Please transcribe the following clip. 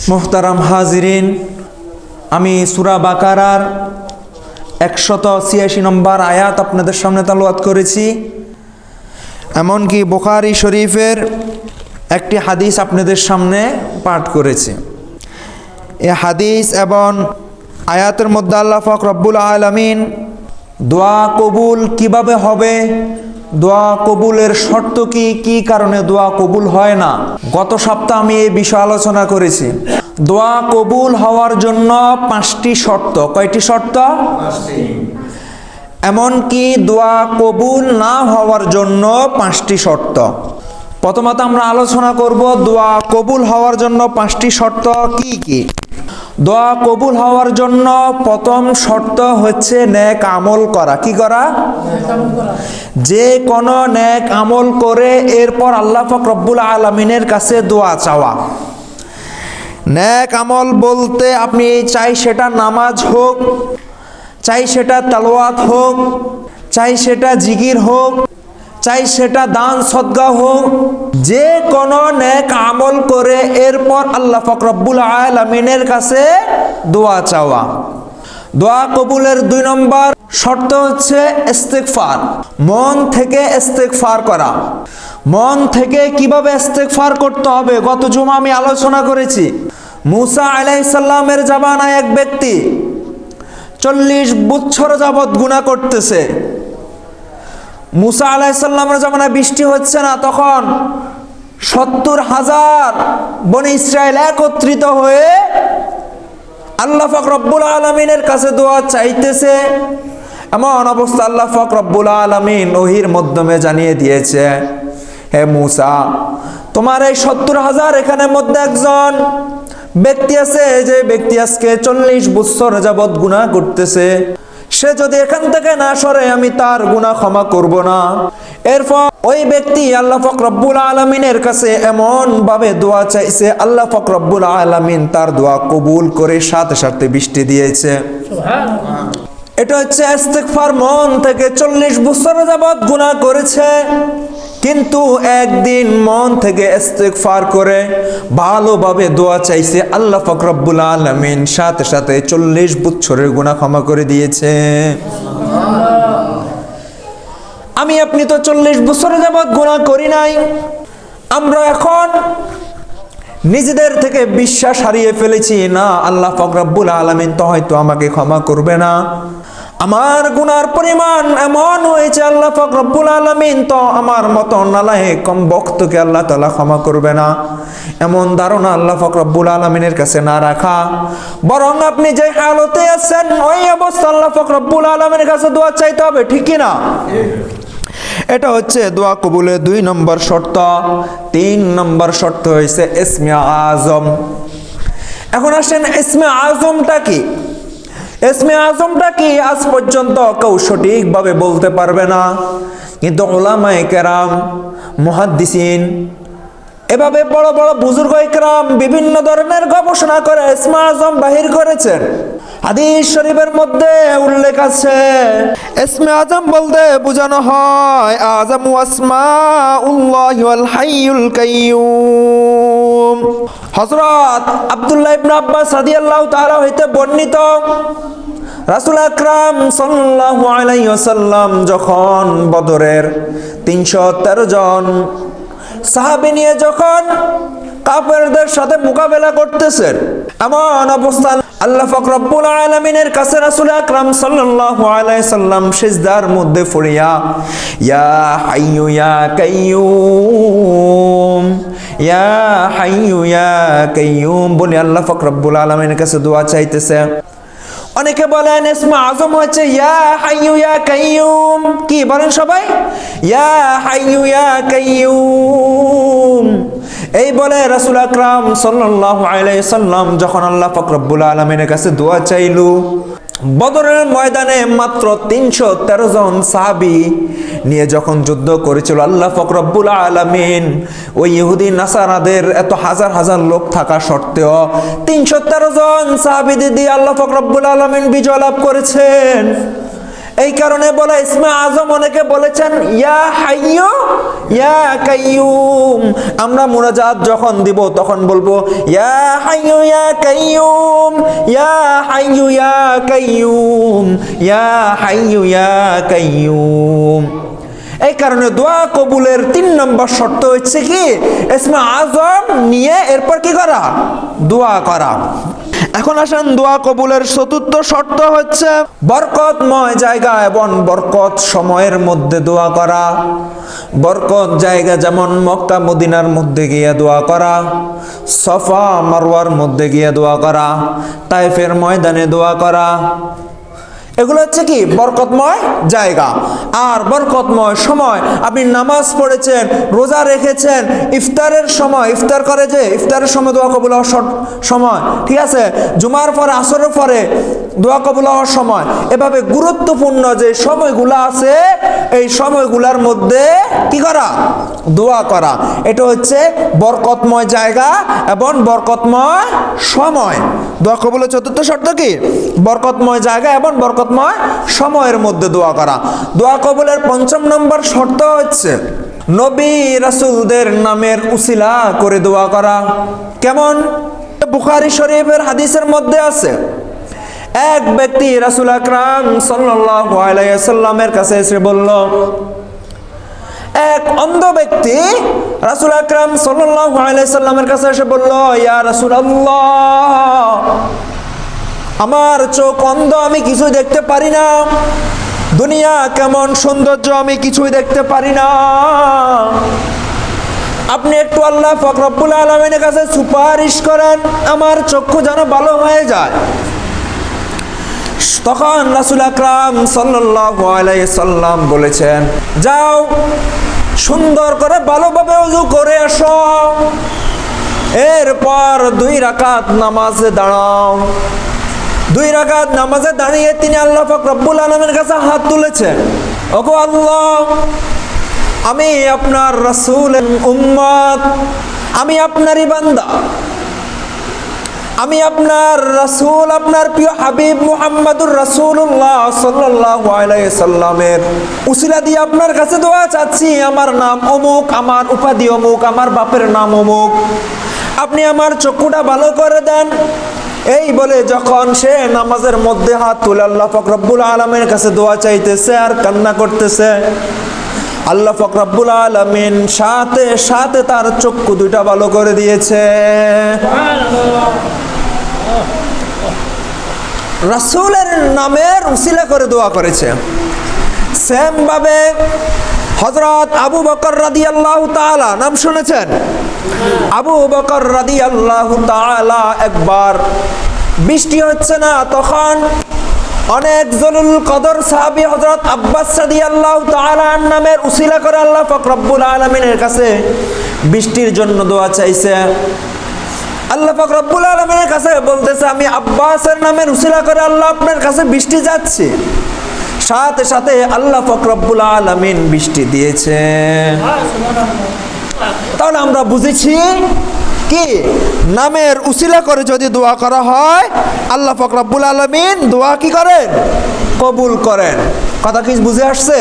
মোহতারাম হাজিরিন, আমি সূরা বাকারার 186 নম্বর আয়াত আপনাদের সামনে তেলাওয়াত করেছি। এমনকি বুখারী শরীফের একটি হাদিস আপনাদের সামনে পাঠ করেছি। এই হাদিস এবং আয়াতের মধ্যে আল্লাহ পাক রব্বুল আলামিন দোয়া কবুল কিভাবে হবে, দোয়া কবুলের শর্ত কি, কি কারণে দোয়া কবুল হয় না, গত সপ্তাহে আমি এই বিষয়ে আলোচনা করেছি। দোয়া কবুল হওয়ার জন্য 5টি শর্ত। কয়টি শর্ত? এমনকি দোয়া কবুল না হওয়ার জন্য 5টি শর্ত। প্রথমত আমরা আলোচনা করব দোয়া কবুল হওয়ার জন্য 5টি শর্ত কি কি। দোয়া কবুল হওয়ার জন্য প্রথম শর্ত হচ্ছে নেক আমল করা। কি করা? যে কোনো নেক আমল করে এরপর আল্লাহ পাক রব্বুল আলামিনের কাছে দোয়া চাওয়া। নেক আমল বলতে আপনি চাই সেটা নামাজ হোক, চাই সেটা তেলাওয়াত হোক, চাই সেটা জিকির হোক, চাই সেটা দান সদকা হোক, যে কোনো নেক আমল করে এরপর আল্লাহ পাক রব্বুল আলামিনের কাছে দোয়া চাওয়া। দোয়া কবুলের 2 নম্বর শর্ত হচ্ছে ইস্তিগফার। মন থেকে ইস্তিগফার করা। মন থেকে কিভাবে ইস্তিগফার করতে হবে গত জুমা আমি আলোচনা করেছি। মুসা আলাইহিস সালামের জামানায় এক ব্যক্তি 40 বছর যাবত গুনাহ করতেছে। মুসা আলাইহিস সালামের জামানায় বৃষ্টি হচ্ছে না, তখন 70,000 বনি ইসরাইল একত্রিত হয়ে আল্লাহ পাক রব্বুল আলামিনের কাছে দোয়া চাইতেছে। এমন অবস্থা আল্লাহ পাক রব্বুল আলামিন ওহীর মাধ্যমে জানিয়ে দিয়েছে, হে মুসা, তোমার এই 70,000 এখানের মধ্যে একজন ব্যক্তি আছে, যে ব্যক্তি আজকে 40 বছর যাবত গুনাহ করতেছে, সে যদি এখান থেকে না সরে আমি তার গুনাহ ক্ষমা করব না। এরপর ওই ব্যক্তি আল্লাহ পাক রব্বুল আলামিনের কাছে এমন ভাবে দোয়া চাইছে, আল্লাহ পাক রব্বুল আলামিন তার দোয়া কবুল করে সাথে সাথে বৃষ্টি দিয়েছে। সুবহানাল্লাহ। এটা হচ্ছে ইস্তিগফার। মন থেকে 40 বছর যাবত গুনাহ করেছে, কিন্তু একদিন মন থেকে ইস্তিগফার করে ভালোভাবে দোয়া চাইছে, আল্লাহ পাক রব্বুল আলামিন সাথে সাথে 40 বছরের গুনাহ ক্ষমা করে দিয়েছে। আমি আপনি তো 40 বছর যাবত গুনাহ করি নাই। আমরা এখন নিজেদের থেকে বিশ্বাস হারিয়ে ফেলেছি, না আল্লাহ পাক রব্বুল আলামিন তো হয়তো আমাকে ক্ষমা করবে না। আমার গুনার পরিমাণ এমন হয়েছে, আল্লাহ পাক রব্বুল আলামিন তো আমার মতো নালায়েক কম বক্তকে আল্লাহ তাআলা ক্ষমা করবে না। এমন ধারণা আল্লাহ পাক রব্বুল আলামিনের কাছে না রাখা, বরং আপনি যে হালতে আছেন ওই অবস্থা আল্লাহ পাক রব্বুল আলামিনের কাছে দোয়া চাইতে হবে, ঠিক কি না? এটা হচ্ছে দোয়া কবুলের 2 নম্বর শর্ত। 3 নম্বর শর্ত হয়েছে ইসমে আজম। এখন আসেন ইসমে আজমটা কি? ইসমে আজমটা কি আজ পর্যন্ত কেউ সঠিকভাবে বলতে পারবে না, কিন্তু উলামায়ে কেরাম, মুহাদ্দিসিন, এভাবে বড় বড় বুজুর্গ ইকরাম বিভিন্ন ধরনের গবেষণা করে ইসমে আজম বাহির করেছেন। হাদিস শরীফের মধ্যে উল্লেখ আছে, ইসমে আজম বলতে বোঝানো হয় আযমু আসমাউল্লাহি ওয়াল হাইয়ুল কাইয়্যুম। হযরত আব্দুল্লাহ ইবনে আব্বাস রাদিয়াল্লাহু তাআলা হইতে বর্ণিত, রাসূল আকরাম সাল্লাল্লাহু আলাইহি ওয়াসাল্লাম যখন বদরের 313 জন সাহাবী নিয়ে যখন কাফেরদের সাথে মোকাবেলা করতেছেন, এমন অবস্থা আল্লাহ পাক রব্বুল আলামিনের কাছে রাসূল আকরাম সাল্লাল্লাহু আলাইহি সাল্লাম সিজদার মধ্যে পড়িয়া ইয়া হাইয়ু ইয়া কাইয়্যুম, ইয়া হাইয়ু ইয়া কাইয়্যুম বলে আল্লাহ পাক রব্বুল আলামিনের কাছে দোয়া চাইতেছে। অনেকে বলেন ইসমে আজম হচ্ছে ইয়া হাইয়ু ইয়া কাইয়্যুম। কি বলেন সবাই? ইয়া হাইয়ু ইয়া কাইয়্যুম। এই বলে রাসূল আকরাম সাল্লাল্লাহু আলাইহি সাল্লাম যখন আল্লাহ পাক রব্বুল আলামিনের কাছে দোয়া চাইলো, বদরের ময়দানে মাত্র 313 জন সাহাবী নিয়ে যখন যুদ্ধ করেছিল, আল্লাহ পাক রব্বুল আলামিন ওই ইহুদি নাসারাদের এত হাজার হাজার লোক থাকা সত্ত্বেও 313 জন সাহাবীদের দিয়ে আল্লাহ পাক রব্বুল আলামিন বিজয় লাভ করেছেন। এই কারণে বলে ইসমে আজম অনেকে বলেছেন ইয়া হাইয়ু ইয়া কাইয়ুম। আমরা মুনাজাত যখন দিব তখন বলবো ইয়া হাইয়ু ইয়া কাইয়ুম, ইয়া হাইয়ু ইয়া কাইয়ুম, ইয়া হাইয়ু ইয়া কাইয়ুম। এই কারণে দোয়া কবুলের 3 নম্বর শর্ত হচ্ছে কি ইসমে আজম নিয়ে এরপর কি করা, দোয়া করা। এখন আসেন দোয়া কবুলের 4র্থ শর্ত হচ্ছে বরকতময় জায়গা এবং বরকত সময়ের মধ্যে দোয়া করা। বরকত জায়গা যেমন মক্কা মদিনার মধ্যে গিয়ে দোয়া করা, সফা মারওয়ার মধ্যে গিয়ে দোয়া করা, তায়েফের ময়দানে দোয়া করা, এগুলো হচ্ছে কি বরকতময় জায়গা। আর বরকতময় সময়, আপনি নামাজ পড়েছেন, রোজা রেখেছেন, ইফতারের সময়, ইফতার করে যে ইফতারের সময় দোয়া কবুল হওয়ার সময়, ঠিক আছে, জুমার পরে আসরের পরে দোয়া কবুল হওয়ার সময়, এভাবে গুরুত্বপূর্ণ যে সময়গুলো আছে এই সময়গুলোর মধ্যে কি করা, দোয়া করা। এটা হচ্ছে বরকতময় জায়গা এবং বরকতময় সময়। দোয়া কবুলের 4র্থ শর্ত কি বরকতময় জায়গা এবং বরকতময় সময়ের মধ্যে দোয়া করা। দোয়া কবুলের 5ম নম্বর শর্ত হচ্ছে নবী রাসূলদের নামের উসিলা করে দোয়া করা। কেমন? বুখারী শরীফের হাদিসের মধ্যে আছে, এক ব্যক্তি রাসূল আকরাম সাল্লাল্লাহু আলাইহি ওয়াসাল্লামের কাছে এসে বলল, এক অন্ধ ব্যক্তি রাসূল আকরাম সাল্লাল্লাহু আলাইহি ওয়াসাল্লামের কাছে এসে বলল, ইয়া রাসূলুল্লাহ, আমার চোখ অন্ধ, আমি কিছুই দেখতে পারি না, দুনিয়া কেমন সৌন্দর্য আমি কিছুই দেখতে পারি না, আপনি একটু আল্লাহ পাক রব্বুল আলামিনের কাছে সুপারিশ করেন আমার চক্ষু যেন ভালো হয়ে যায়। তখন রাসূল আকরাম সাল্লাল্লাহু আলাইহি সাল্লাম বলেছেন, যাও সুন্দর করে ভালোভাবে ওযু করে এসো, এরপর 2 রাকাত নামাজে দাঁড়াও। 2 রাকাত নামাজে দাঁড়িয়ে তিনি আল্লাহ পাক রব্বুল আলামিনের কাছে হাত তুলেছেন, ওগো আল্লাহ, আমি আপনার রাসূলের উম্মত, আমি আপনারই বান্দা, আমি আপনার রাসূল, আপনার প্রিয় হাবিব মুহাম্মদুর রাসূলুল্লাহ সাল্লাল্লাহু আলাইহি সাল্লামের উসিলা দিয়ে আপনার কাছে দোয়া চাচ্ছি, আমার নাম অমুক, আমার উপাধি অমুক, আমার বাপের নাম অমুক, আপনি আমার চক্ষুটা ভালো করে দেন। এই বলে যখন সে নামাজের মধ্যে হাত তুলে আল্লাহ পাক রব্বুল আলামিনের কাছে দোয়া চাইতেছে আর কান্না করতেছে, আল্লাহ পাক রব্বুল আলামিন সাথে সাথে তার চক্ষু 2টা ভালো করে দিয়েছে। রাসূলের নামের উসিলা করে দোয়া করেছে। সেম ভাবে হযরত আবু বকর রাদিয়াল্লাহু তাআলা, নাম শুনেছেন? আবু বকর রাদিয়াল্লাহু তাআলা একবার বৃষ্টি হচ্ছে না, তখন অনেক জলিল কদর সাহাবী হযরত আব্বাস রাদিয়াল্লাহু তাআলা নামের উসিলা করে আল্লাহ পাক রব্বুল আলামিনের কাছে বৃষ্টির জন্য দোয়া চাইছে। আল্লাহ পাক রব্বুল আলামিনের কাছে বলতেছে, আমি আব্বাসের নামের উসিলা করে আল্লাহ আপনার কাছে বৃষ্টি যাচ্ছে। সাথে সাথে আল্লাহ পাক রব্বুল আলামিন বৃষ্টি দিয়েছে। তাহলে আমরা বুঝেছি কি নামের উসিলা করে যদি দোয়া করা হয় আল্লাহ পাক রব্বুল আলামিন দোয়া কি করেন, কবুল করেন। কথা কি বুঝে আসছে?